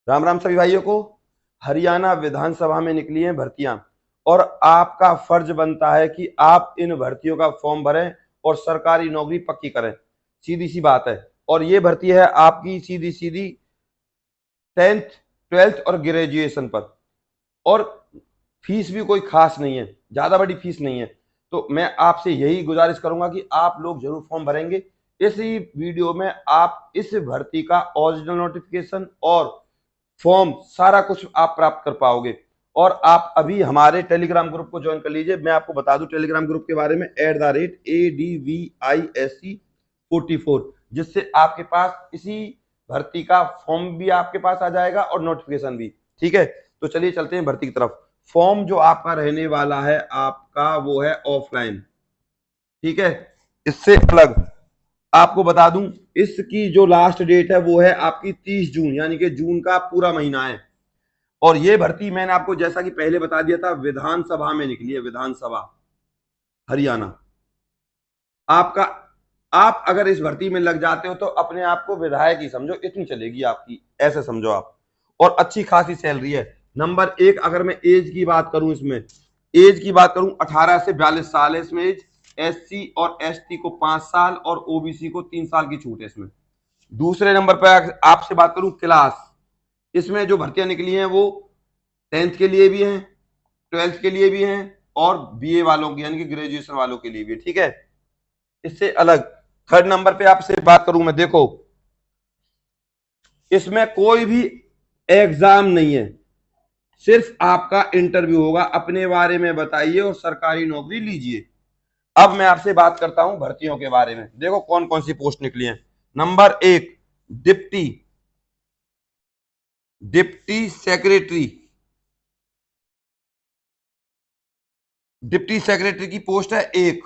राम राम सभी भाइयों को। हरियाणा विधानसभा में निकली हैं भर्तियां और आपका फर्ज बनता है कि आप इन भर्तियों का फॉर्म भरें और सरकारी नौकरी पक्की करें। सीधी सी बात है। और ये भर्ती है आपकी सीधी सीधी 10th 12th और ग्रेजुएशन पर। और फीस भी कोई खास नहीं है, ज्यादा बड़ी फीस नहीं है। तो मैं आपसे यही गुजारिश करूंगा कि आप लोग जरूर फॉर्म भरेंगे। इसी वीडियो में आप इस भर्ती का ओरिजिनल नोटिफिकेशन और फॉर्म सारा कुछ आप प्राप्त कर पाओगे। और आप अभी हमारे टेलीग्राम ग्रुप को ज्वाइन कर लीजिए। मैं आपको बता दूं टेलीग्राम ग्रुप के बारे में, @ADVISC44, जिससे आपके पास इसी भर्ती का फॉर्म भी आपके पास आ जाएगा और नोटिफिकेशन भी। ठीक है, तो चलिए चलते हैं भर्ती की तरफ। फॉर्म जो आपका रहने वाला है आपका वो है ऑफलाइन। ठीक है, इससे अलग आपको बता दूं, इसकी जो लास्ट डेट है वो है आपकी 30 जून, यानी कि जून का पूरा महीना है। और ये भर्ती मैंने आपको जैसा कि पहले बता दिया था, विधानसभा में निकली है, विधानसभा हरियाणा। आपका आप अगर इस भर्ती में लग जाते हो तो अपने आप को विधायक ही समझो, इतनी चलेगी आपकी, ऐसे समझो आप। और अच्छी खासी सैलरी है। नंबर एक, अगर मैं एज की बात करूं, इसमें एज की बात करूं 18 से 42 साल है इसमें एज। एससी और एसटी को 5 साल और ओबीसी को 3 साल की छूट है इसमें। दूसरे नंबर पर आपसे बात करूं क्लास, इसमें जो भर्तियां निकली हैं वो 10th के लिए भी हैं, 12th के लिए भी हैं और बीए वालों की यानी कि ग्रेजुएशन वालों के लिए भी। ठीक है, इससे अलग थर्ड नंबर पे आपसे बात करूं मैं, देखो इसमें कोई भी एग्जाम नहीं है, सिर्फ आपका इंटरव्यू होगा। अपने बारे में बताइए और सरकारी नौकरी लीजिए। अब मैं आपसे बात करता हूं भर्तियों के बारे में। देखो कौन कौन सी पोस्ट निकली है। नंबर एक, deputy deputy secretary. Deputy secretary की पोस्ट है एक।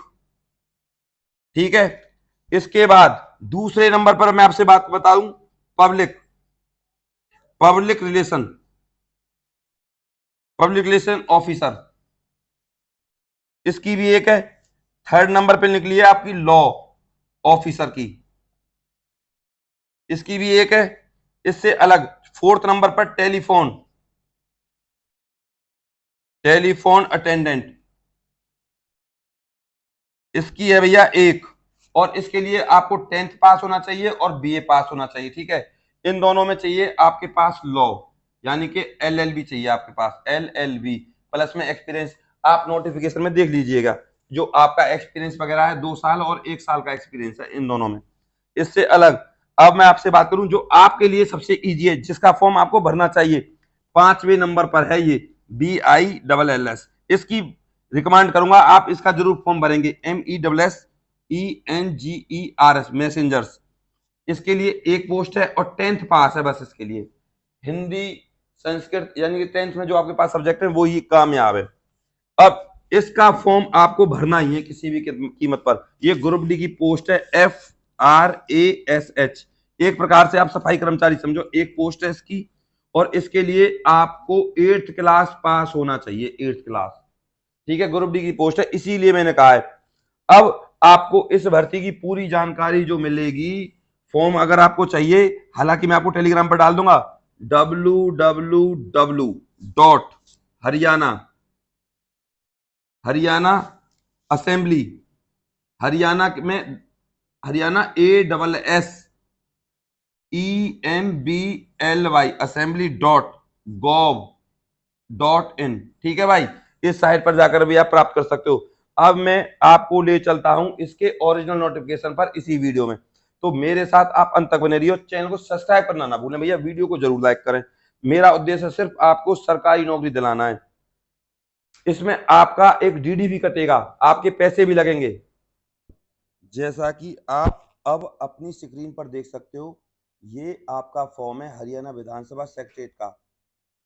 ठीक है, इसके बाद दूसरे नंबर पर मैं आपसे बात बताऊं, public public relation public relation officer, इसकी भी एक है। थर्ड नंबर पे निकली है आपकी लॉ ऑफिसर की, इसकी भी एक है। इससे अलग फोर्थ नंबर पर टेलीफोन टेलीफोन अटेंडेंट, इसकी है भैया एक। और इसके लिए आपको 10th पास होना चाहिए और बीए पास होना चाहिए। ठीक है, इन दोनों में चाहिए आपके पास लॉ, यानी कि एलएलबी चाहिए आपके पास, एलएलबी प्लस में एक्सपीरियंस। आप नोटिफिकेशन में देख लीजिएगा, जो आपका एक्सपीरियंस वगैरह है 2 साल और 1 साल का एक्सपीरियंस है इन दोनों में। इससे अलग अब मैं आपसे बात करूं जो आपके लिए सबसे इजी है, जिसका फॉर्म आपको भरना चाहिए, 5वें नंबर पर है ये, BILLS। इसकी रिकमेंड करूंगा आप इसका जरूर फॉर्म भरेंगे, MESSENGERS, मैसेंजर्स। इसके लिए एक पोस्ट है और 10th पास है बस इसके लिए। हिंदी संस्कृत यानी कि 10th में जो आपके पास सब्जेक्ट है वो ही कामयाब है। अब इसका फॉर्म आपको भरना ही है किसी भी कीमत पर। ये ग्रुप डी की पोस्ट है, FRASH। एक प्रकार से आप सफाई कर्मचारी समझो, एक पोस्ट है इसकी। और इसके लिए आपको 8th क्लास पास होना चाहिए, 8th क्लास। ठीक है, ग्रुप डी की पोस्ट है, इसीलिए मैंने कहा है। अब आपको इस भर्ती की पूरी जानकारी जो मिलेगी, फॉर्म अगर आपको चाहिए, हालांकि मैं आपको टेलीग्राम पर डाल दूंगा, www.हरियाणा हरियाणा असेंबली, हरियाणा में हरियाणा ASSEMBLY assembly.gov.in। ठीक है भाई, इस साइट पर जाकर भी आप प्राप्त कर सकते हो। अब मैं आपको ले चलता हूं इसके ओरिजिनल नोटिफिकेशन पर इसी वीडियो में। तो मेरे साथ आप अंत तक बने रहिए। चैनल को सब्सक्राइब करना ना भूलें भैया, वीडियो को जरूर लाइक करें। मेरा उद्देश्य सिर्फ आपको सरकारी नौकरी दिलाना है। इसमें आपका एक डीडी भी कटेगा, आपके पैसे भी लगेंगे। जैसा कि आप अब अपनी स्क्रीन पर देख सकते हो, ये आपका फॉर्म है हरियाणा विधानसभा सेक्रेटरीट का।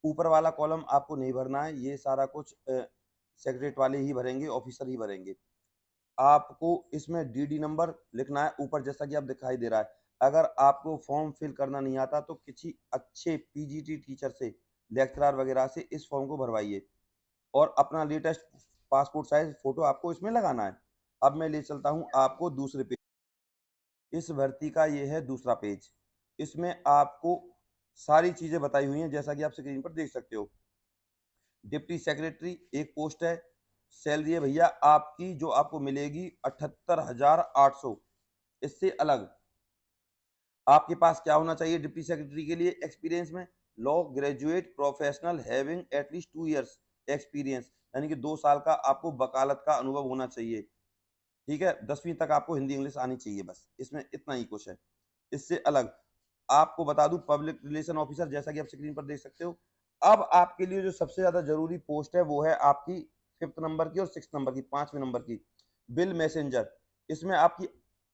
ऊपर वाला कॉलम आपको नहीं भरना है, ये सारा कुछ सेक्रेटरीट वाले ही भरेंगे, ऑफिसर ही भरेंगे। आपको इसमें डीडी नंबर लिखना है ऊपर, जैसा कि आप दिखाई दे रहा है। अगर आपको फॉर्म फिल करना नहीं आता तो किसी अच्छे पीजीटी टीचर से, लेक्चरर वगैरह से इस फॉर्म को भरवाइए और अपना लेटेस्ट पासपोर्ट साइज फोटो आपको इसमें लगाना है। अब मैं ले चलता हूं आपको दूसरे पेज। इस भर्ती का ये है दूसरा पेज। इसमें आपको सारी चीजें बताई हुई हैं जैसा कि आप स्क्रीन पर देख सकते हो। डिप्टी सेक्रेटरी एक पोस्ट है, सैलरी है भैया आपकी जो आपको मिलेगी 78,800। इससे अलग आपके पास क्या होना चाहिए डिप्टी सेक्रेटरी के लिए एक्सपीरियंस में, law graduate professional having at least 2 years experience, यानी कि 2 साल का आपको वकालत का अनुभव होना चाहिए। ठीक है, 10वीं तक आपको हिंदी इंग्लिश आनी चाहिए, बस इसमें इतना ही कुछ है। इससे अलग आपको बता दूं पब्लिक रिलेशन ऑफिसर, जैसा कि आप स्क्रीन पर देख सकते हो। अब आपके लिए जो सबसे ज्यादा जरूरी पोस्ट है वो है आपकी 5th नंबर की और 6th नंबर की, 5वें नंबर की, बिल मैसेंजर। इसमें आपकी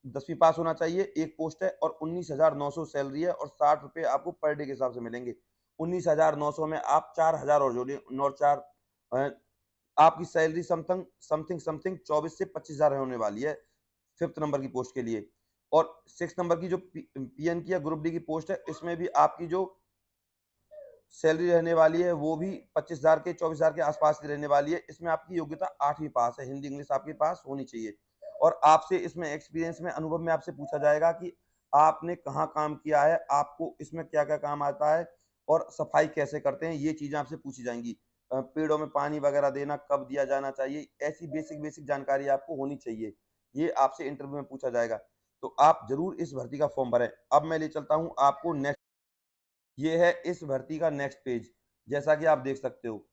10वीं पास होना चाहिए, एक पोस्ट है और 19,900 सैलरी है और 60 रुपए आपको पर डे के हिसाब से मिलेंगे। 19,900 में आप 4,000 और जोड़िए, 9 और 4 आपकी सैलरी समथिंग समथिंग समथिंग 24 से 25,000 होने वाली है 5th नंबर की पोस्ट के लिए। और 6th नंबर की जो पीएन की या ग्रुप डी की पोस्ट है, इसमें भी आपकी जो सैलरी रहने वाली है वो भी 25,000 के 24,000 के आसपास की रहने वाली है। इसमें आपकी योग्यता 8वीं पास है, हिंदी इंग्लिश आपके पास होनी चाहिए। और आपसे इसमें एक्सपीरियंस में, अनुभव में आपसे पूछा जाएगा कि आपने कहाँ काम किया है, आपको इसमें क्या क्या काम आता है और सफाई कैसे करते हैं, ये चीजें आपसे पूछी जाएंगी। पेड़ों में पानी वगैरह देना कब दिया जाना चाहिए, ऐसी बेसिक बेसिक जानकारी आपको होनी चाहिए। ये आपसे इंटरव्यू में पूछा जाएगा। तो आप जरूर इस भर्ती का फॉर्म भरें। अब मैं ले चलता हूं आपको नेक्स्ट, ये है इस भर्ती का नेक्स्ट पेज। जैसा कि आप देख सकते हो,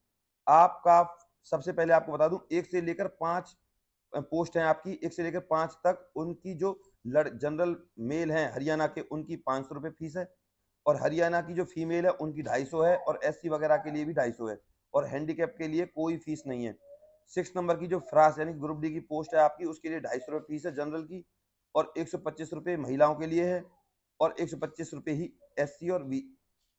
आपका सबसे पहले आपको बता दूं 1 से लेकर 5 पोस्ट हैं आपकी, 1 से लेकर 5 तक। उनकी जो जनरल मेल हैं हरियाणा के, उनकी 500 रुपये फीस है। और हरियाणा की जो फीमेल है उनकी 250 है और एससी वगैरह के लिए भी 250 है। और हैंडीकैप के लिए कोई फीस नहीं है। 6 नंबर की जो फ्रास यानी ग्रुप डी की पोस्ट है आपकी, उसके लिए 250 रुपये फीस है जनरल की। और 125 रुपये महिलाओं के लिए है और 125 रुपये ही एससी और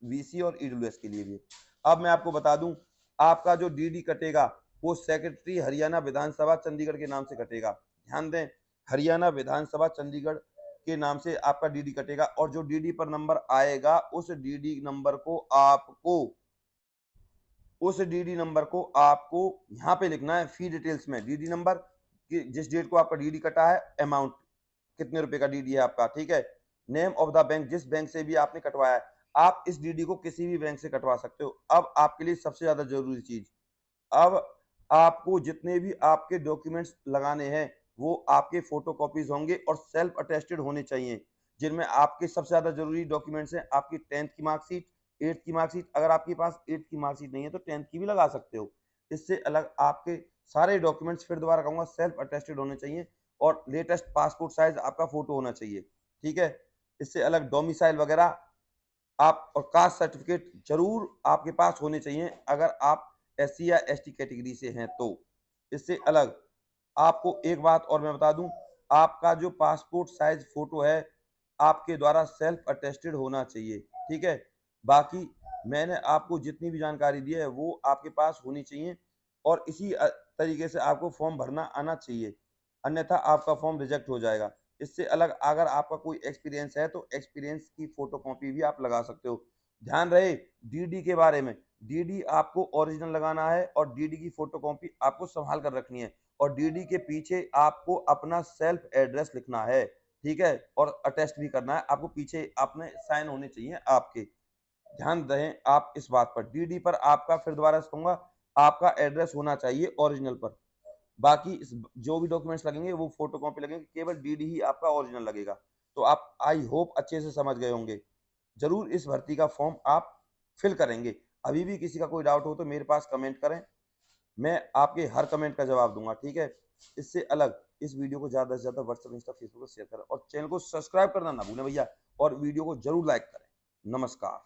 वीसी और ईडब्ल्यूएस के लिए भी। अब मैं आपको बता दूं, आपका जो डीडी कटेगा वो सेक्रेटरी हरियाणा विधानसभा चंडीगढ़ के नाम से कटेगा। ध्यान दें, हरियाणा विधानसभा चंडीगढ़ के नाम से आपका डीडी कटेगा। और जो डीडी पर नंबर आएगा उस डीडी नंबर को आपको यहाँ पे लिखना है फी डिटेल्स में, डीडी नंबर कि जिस डेट को आपका डीडी कटा है, अमाउंट कितने रुपए का डीडी है आपका, ठीक है, नेम ऑफ द बैंक, जिस बैंक से भी आपने कटवाया है। आप इस डीडी को किसी भी बैंक से कटवा सकते हो। अब आपके लिए सबसे ज्यादा जरूरी चीज, अब आपको जितने भी आपके डॉक्यूमेंट्स लगाने हैं वो आपके फोटोकॉपीज होंगे और सेल्फ अटेस्टेड होने चाहिए। जिनमें आपके सबसे ज्यादा जरूरी डॉक्यूमेंट्स हैं आपकी 10th की मार्कशीट, 8th की मार्कशीट। अगर आपके पास 8th की मार्कशीट नहीं है तो 10th की भी लगा सकते हो। इससे अलग आपके सारे डॉक्यूमेंट्स, फिर दोबारा कहूंगा, सेल्फ अटेस्टेड होने चाहिए और लेटेस्ट पासपोर्ट साइज आपका फोटो होना चाहिए। ठीक है, इससे अलग डोमिसाइल वगैरह आप और कास्ट सर्टिफिकेट जरूर आपके पास होने चाहिए अगर आप एससी या एसटी कैटेगरी से हैं तो। इससे अलग आपको एक बात और मैं बता दूं, आपका जो पासपोर्ट साइज फोटो है आपके द्वारा सेल्फ अटेस्टेड होना चाहिए। ठीक है, बाकी मैंने आपको जितनी भी जानकारी दी है वो आपके पास होनी चाहिए और इसी तरीके से आपको फॉर्म भरना आना चाहिए, अन्यथा आपका फॉर्म रिजेक्ट हो जाएगा। इससे अलग अगर आपका कोई एक्सपीरियंस है तो एक्सपीरियंस की फोटोकॉपी भी आप लगा सकते हो। ध्यान रहे डीडी के बारे में, डीडी आपको ओरिजिनल लगाना है और डीडी की फोटोकॉपी आपको संभाल कर रखनी है। और डीडी के पीछे आपको अपना सेल्फ एड्रेस लिखना है, ठीक है, और अटेस्ट भी करना है आपको, पीछे अपने साइन होने चाहिए आपके। ध्यान दें आप इस बात पर, डीडी पर आपका, फिर दोबारा कहूंगा, आपका एड्रेस होना चाहिए ओरिजिनल पर। बाकी जो भी डॉक्यूमेंट्स लगेंगे वो फोटोकॉपी लगेंगे, केवल डीडी ही आपका ओरिजिनल लगेगा। तो आप आई होप अच्छे से समझ गए होंगे। जरूर इस भर्ती का फॉर्म आप फिल करेंगे। अभी भी किसी का कोई डाउट हो तो मेरे पास कमेंट करें, मैं आपके हर कमेंट का जवाब दूंगा। ठीक है, इससे अलग इस वीडियो को ज्यादा से ज्यादा व्हाट्सएप, इंस्टा, फेसबुक पर शेयर करें और चैनल को सब्सक्राइब करना ना भूलें भैया, और वीडियो को जरूर लाइक करें। नमस्कार।